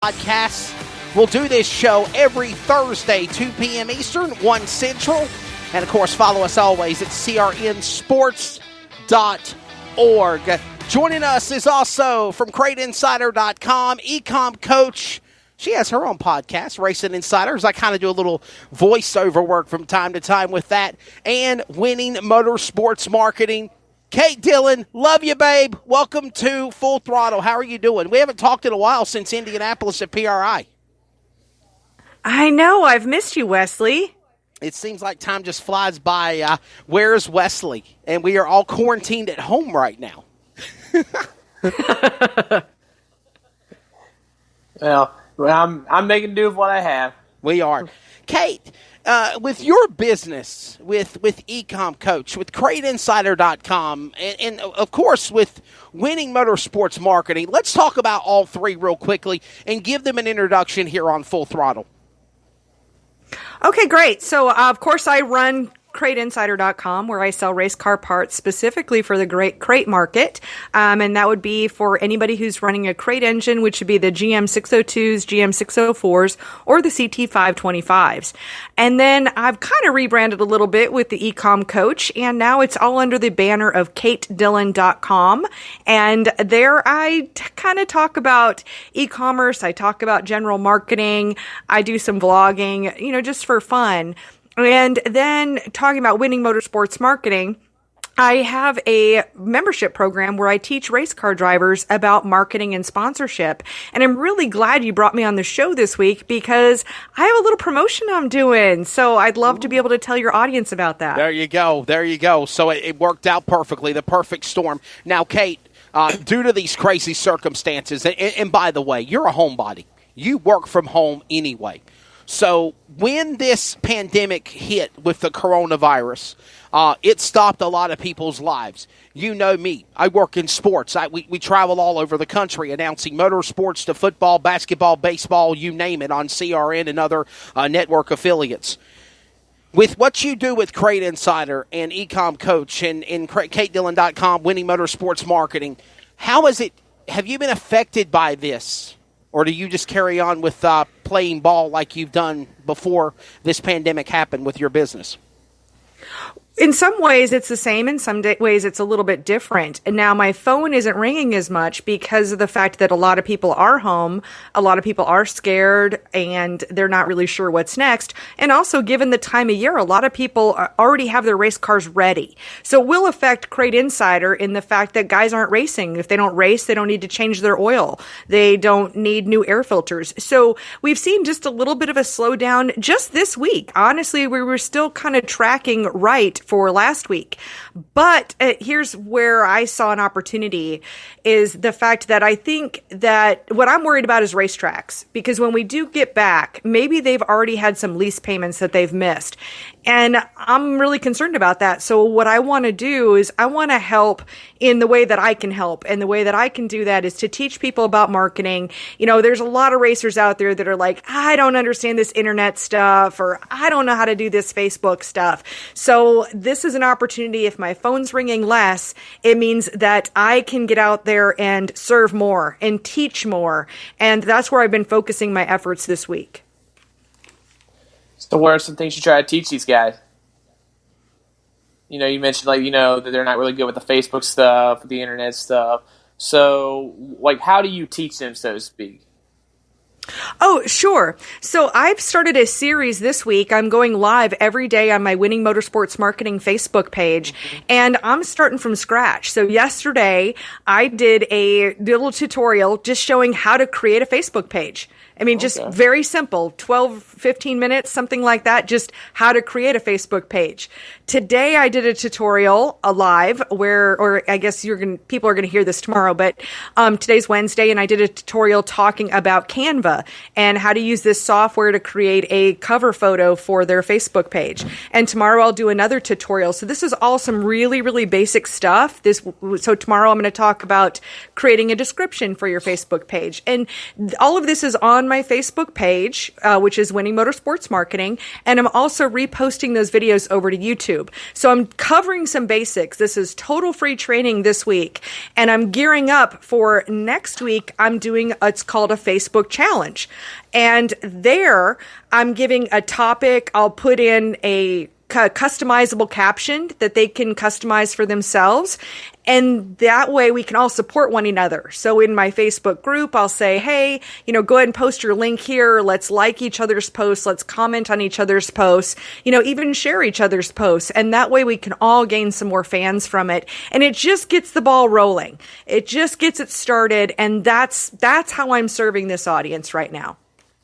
Podcast. We'll do this show every Thursday, 2 p.m. Eastern, 1 Central. And, of course, follow us always at crnsports.org. Joining us is also from CrateInsider.com, Ecom Coach. She has her own podcast, Racing Insiders. I kind of do a little voiceover work from time to time with that. And Winning Motorsports Marketing. Kate Dillon, love you, babe. Welcome to Full Throttle. How are you doing? We haven't talked in a while since Indianapolis at PRI. I know. I've missed you, Wesley. It seems like time just flies by. Where's Wesley? And we are all quarantined at home right now. Well, I'm making do with what I have. We are. Kate, with your business, with Ecom Coach, with CrateInsider.com, and of course with Winning Motorsports Marketing, let's talk about all three real quickly and give them an introduction here on Full Throttle. Okay, great. So, of course, I run CrateInsider.com, where I sell race car parts specifically for the crate market. And that would be for anybody who's running a crate engine, which would be the GM 602s, GM 604s, or the CT 525s. And then I've kind of rebranded a little bit with the Ecom Coach, and now it's all under the banner of KateDillon.com. And there I kind of talk about e-commerce. I talk about general marketing. I do some vlogging, just for fun. And then talking about Winning Motorsports Marketing, I have a membership program where I teach race car drivers about marketing and sponsorship. And I'm really glad you brought me on the show this week because I have a little promotion I'm doing. So I'd love to be able to tell your audience about that. There you go. So it worked out perfectly, the perfect storm. Now, Kate, due to these crazy circumstances, and by the way, you're a homebody. You work from home anyway. So when this pandemic hit with the coronavirus, it stopped a lot of people's lives. You know me. I work in sports. We travel all over the country announcing motorsports to football, basketball, baseball, you name it, on CRN and other network affiliates. With what you do with Crate Insider and Ecom Coach and KateDillon.com, Winning Motorsports Marketing, have you been affected by this? Or do you just carry on with playing ball like you've done before this pandemic happened with your business? In some ways, it's the same. In some ways, it's a little bit different. And now my phone isn't ringing as much because of the fact that a lot of people are home. A lot of people are scared and they're not really sure what's next. And also, given the time of year, a lot of people already have their race cars ready. So it will affect Crate Insider in the fact that guys aren't racing. If they don't race, they don't need to change their oil. They don't need new air filters. So we've seen just a little bit of a slowdown just this week. Honestly, we were still kind of tracking right for last week. But here's where I saw an opportunity is the fact that I think that what I'm worried about is racetracks, because when we do get back, maybe they've already had some lease payments that they've missed. And I'm really concerned about that. So what I want to do is I want to help in the way that I can help. And the way that I can do that is to teach people about marketing. There's a lot of racers out there that are like, I don't understand this internet stuff, or I don't know how to do this Facebook stuff. So this is an opportunity. If my phone's ringing less, it means that I can get out there and serve more and teach more. And that's where I've been focusing my efforts this week. So what are some things you try to teach these guys? You mentioned that they're not really good with the Facebook stuff, the internet stuff. So how do you teach them, so to speak? Oh, sure. So I've started a series this week. I'm going live every day on my Winning Motorsports Marketing Facebook page, and I'm starting from scratch. So yesterday, I did a little tutorial just showing how to create a Facebook page. Just very simple, 12, 15 minutes, something like that, just how to create a Facebook page. Today, I did a tutorial live or I guess people are going to hear this tomorrow, but today's Wednesday, and I did a tutorial talking about Canva and how to use this software to create a cover photo for their Facebook page. And tomorrow I'll do another tutorial. So this is all some really, really basic stuff. So tomorrow I'm going to talk about creating a description for your Facebook page. And all of this is on my Facebook page, which is Winning Motorsports Marketing. And I'm also reposting those videos over to YouTube. So I'm covering some basics. This is total free training this week. And I'm gearing up for next week. I'm doing, it's called a Facebook challenge. And there I'm giving a topic. I'll put in a customizable caption that they can customize for themselves. And that way we can all support one another. So in my Facebook group, I'll say, hey, go ahead and post your link here. Let's like each other's posts. Let's comment on each other's posts, even share each other's posts. And that way we can all gain some more fans from it. And it just gets the ball rolling. It just gets it started. And that's how I'm serving this audience right now.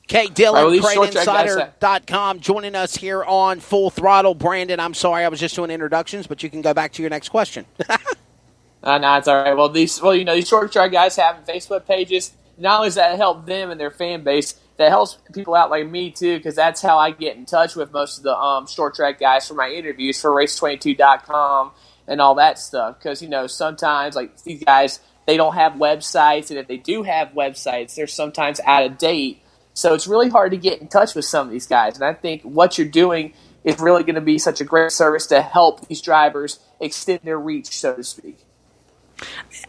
Kate Dillon, CRNinsider.com, joining us here on Full Throttle. Brandon, I'm sorry, I was just doing introductions, but you can go back to your next question. No, it's all right. Well, these short track guys having Facebook pages, not only does that help them and their fan base, that helps people out like me too, because that's how I get in touch with most of the short track guys for my interviews for Race22.com and all that stuff. Because sometimes like these guys, they don't have websites, and if they do have websites, they're sometimes out of date. So it's really hard to get in touch with some of these guys. And I think what you're doing is really going to be such a great service to help these drivers extend their reach, so to speak.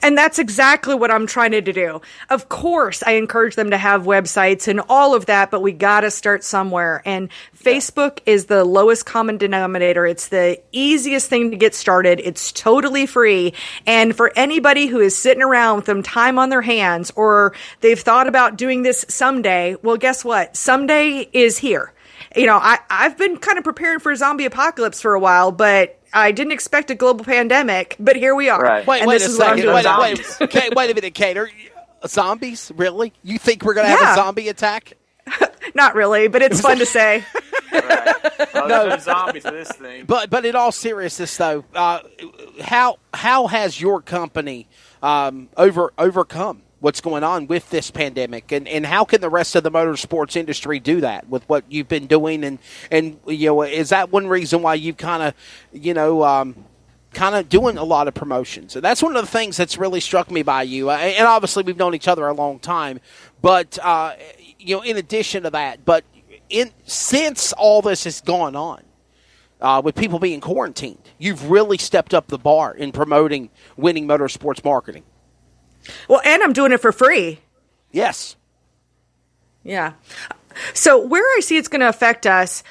And that's exactly what I'm trying to do. Of course, I encourage them to have websites and all of that, but we got to start somewhere. And Facebook is the lowest common denominator. It's the easiest thing to get started. It's totally free. And for anybody who is sitting around with some time on their hands, or they've thought about doing this someday, well, guess what? Someday is here. I've been kind of preparing for a zombie apocalypse for a while, but I didn't expect a global pandemic, but here we are. Right. Wait a second. Wait a minute, Kate. Are zombies? Really? You think we're going to have a zombie attack? Not really, but it's fun to say. Right. Well, no zombies for this thing. But in all seriousness, though, how has your company overcome what's going on with this pandemic, and how can the rest of the motorsports industry do that with what you've been doing, and is that one reason why you've kind of doing a lot of promotions? And that's one of the things that's really struck me by you, and obviously we've known each other a long time, but in addition to that, but since all this has gone on, with people being quarantined, you've really stepped up the bar in promoting Winning Motorsports Marketing. Well, and I'm doing it for free. Yes. Yeah. So where I see it's going to affect us,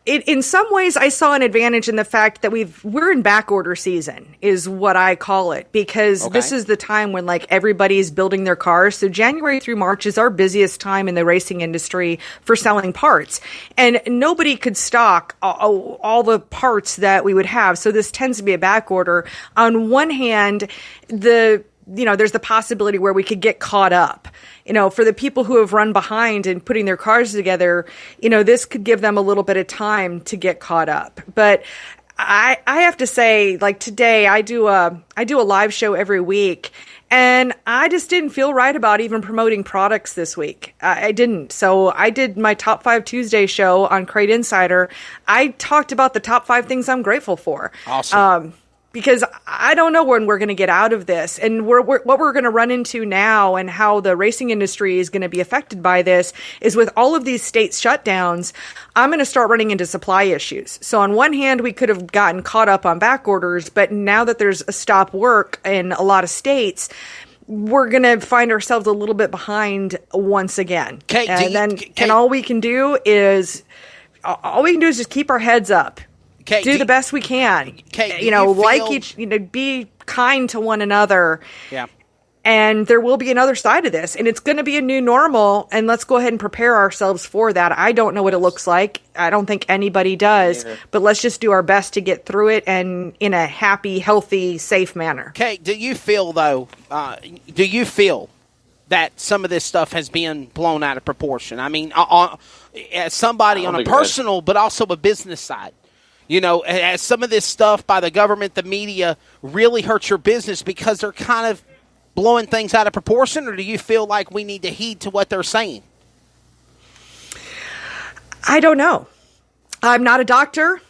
in some ways I saw an advantage in the fact that we're in back order season is what I call it, because this is the time when everybody's building their cars. So January through March is our busiest time in the racing industry for selling parts, and nobody could stock all the parts that we would have. So this tends to be a back order. On one hand, there's the possibility where we could get caught up. For the people who have run behind and putting their cars together, this could give them a little bit of time to get caught up. But I have to say, today I do a live show every week, and I just didn't feel right about even promoting products this week. I didn't. So I did my Top 5 Tuesday show on Kate Insider. I talked about the top 5 things I'm grateful for. Awesome. Because I don't know when we're going to get out of this, and what we're going to run into now, and how the racing industry is going to be affected by this, is with all of these state shutdowns, I'm going to start running into supply issues. So on one hand, we could have gotten caught up on back orders, but now that there's a stop work in a lot of states, we're going to find ourselves a little bit behind once again. And all we can do is just keep our heads up. Kate, do the best we can. Kate, be kind to one another. Yeah. And there will be another side of this, and it's going to be a new normal, and let's go ahead and prepare ourselves for that. I don't know what it looks like. I don't think anybody does, but let's just do our best to get through it, and in a happy, healthy, safe manner. Kate, do you feel that some of this stuff has been blown out of proportion? I mean, as somebody on a personal but also a business side, as some of this stuff by the government, the media, really hurts your business because they're kind of blowing things out of proportion, or do you feel like we need to heed to what they're saying? I don't know. I'm not a doctor.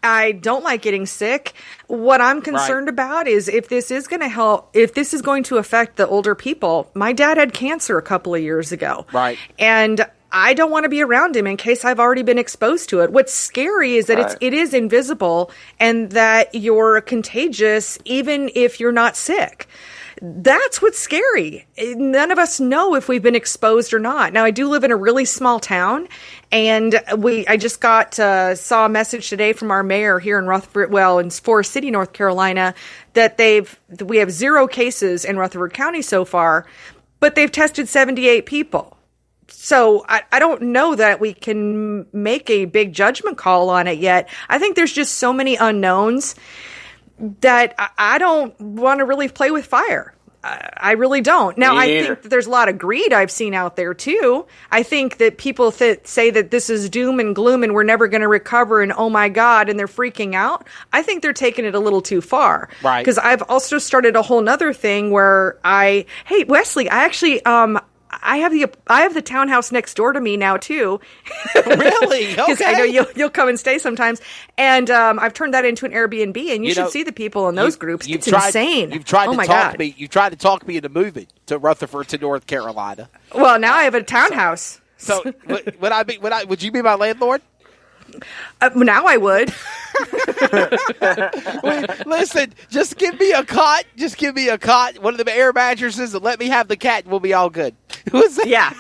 I don't like getting sick. What I'm concerned about is if this is going to help, if this is going to affect the older people. My dad had cancer a couple of years ago. Right. And I don't want to be around him in case I've already been exposed to it. What's scary is that it is invisible and that you're contagious even if you're not sick. That's what's scary. None of us know if we've been exposed or not. Now, I do live in a really small town, and I just saw a message today from our mayor here in in Forest City, North Carolina, that we have 0 cases in Rutherford County so far, but they've tested 78 people. So I don't know that we can make a big judgment call on it yet. I think there's just so many unknowns that I don't want to really play with fire. I really don't. Now, I think that there's a lot of greed I've seen out there, too. I think that people say that this is doom and gloom and we're never going to recover and oh, my God, and they're freaking out. I think they're taking it a little too far. Right. Because I've also started a whole nother thing where hey, Wesley, I actually... I have the townhouse next door to me now too. Really? Okay. Because I know you'll come and stay sometimes, and I've turned that into an Airbnb, and you should see the people in those groups. It's insane. You've tried to talk me. You've tried to talk me into moving to Rutherford to North Carolina. Well, now I have a townhouse. So would you be my landlord? Now I would. Listen, just give me a cot. Just give me a cot, one of the air mattresses, and let me have the cat, and we'll be all good. Yeah.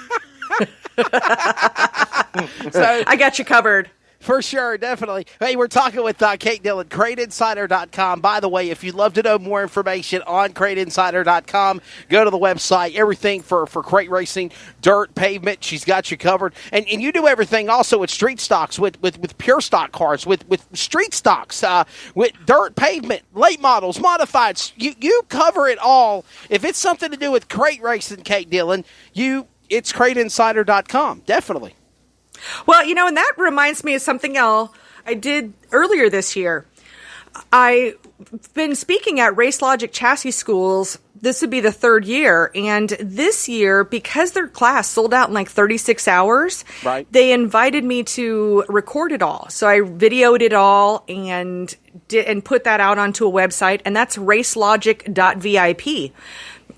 So I got you covered. For sure, definitely. Hey, we're talking with Kate Dillon, CrateInsider.com. By the way, if you'd love to know more information on CrateInsider.com, go to the website. Everything for crate racing, dirt, pavement, she's got you covered. And you do everything also with street stocks, with pure stock cars, with street stocks, with dirt, pavement, late models, modifieds. You cover it all. If it's something to do with crate racing, Kate Dillon, it's CrateInsider.com, definitely. Well, and that reminds me of something else I did earlier this year. I've been speaking at Race Logic chassis schools. This would be the 3rd year. And this year, because their class sold out in like 36 hours, they invited me to record it all. So I videoed it all and put that out onto a website. And that's racelogic.vip.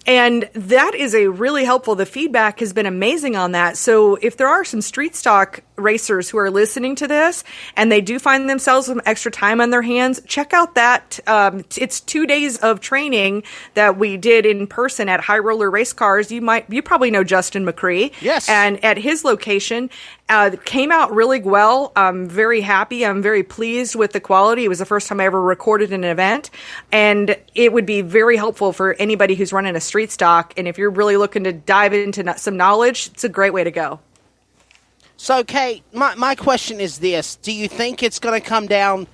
And that is a really helpful. The feedback has been amazing on that. So if there are some street stock racers who are listening to this and they do find themselves some extra time on their hands, check out that. It's 2 days of training that we did in person at High Roller Race Cars. You probably know Justin McCree. Yes. And at his location, came out really well. I'm very happy. I'm very pleased with the quality. It was the first time I ever recorded an event, and it would be very helpful for anybody who's running a street stock. And if you're really looking to dive into some knowledge, it's a great way to go. So, Kate, my question is this. Do you think it's going to come down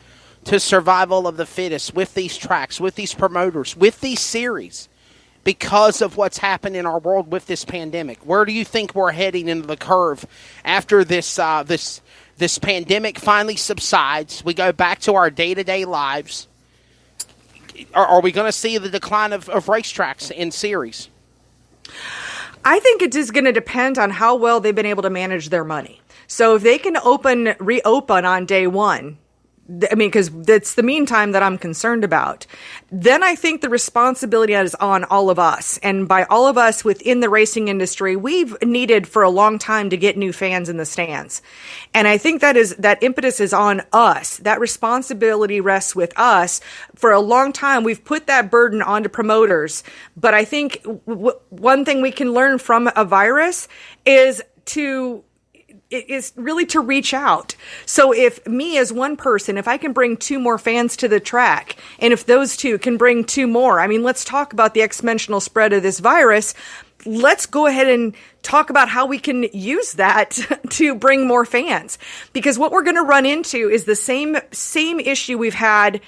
to survival of the fittest with these tracks, with these promoters, with these series? Because of what's happened in our world with this pandemic, where do you think we're heading into the curve after this pandemic finally subsides? We go back to our day-to-day lives. Are we going to see the decline of racetracks in series? I think it is going to depend on how well they've been able to manage their money. So if they can reopen on day one, because it's the meantime that I'm concerned about, then I think the responsibility is on all of us. And by all of us within the racing industry, we've needed for a long time to get new fans in the stands. And I think that impetus is on us. That responsibility rests with us. For a long time, we've put that burden onto promoters. But I think one thing we can learn from a virus is really to reach out. So if me as one person, if I can bring 2 more fans to the track, and if those 2 can bring 2 more, let's talk about the exponential spread of this virus. Let's go ahead and talk about how we can use that to bring more fans. Because what we're going to run into is the same issue we've had.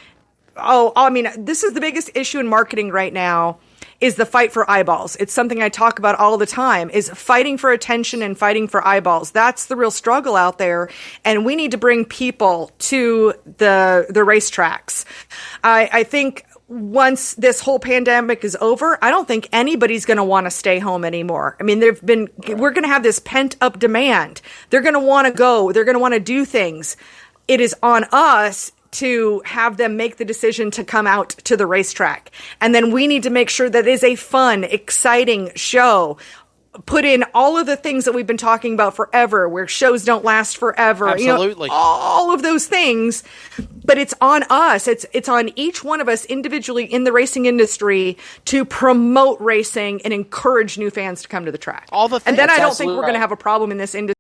This is the biggest issue in marketing right now, is the fight for eyeballs. It's something I talk about all the time, is fighting for attention and fighting for eyeballs. That's the real struggle out there. And we need to bring people to the racetracks. I think once this whole pandemic is over, I don't think anybody's going to want to stay home anymore. I mean, we're going to have this pent up demand. They're going to want to go. They're going to want to do things. It is on us to have them make the decision to come out to the racetrack. And then we need to make sure that it is a fun, exciting show. Put in all of the things that we've been talking about forever, where shows don't last forever. Absolutely. All of those things. But it's on us. It's on each one of us individually in the racing industry to promote racing and encourage new fans to come to the track. All the things. And then I don't Absolutely think we're going to have a problem in this industry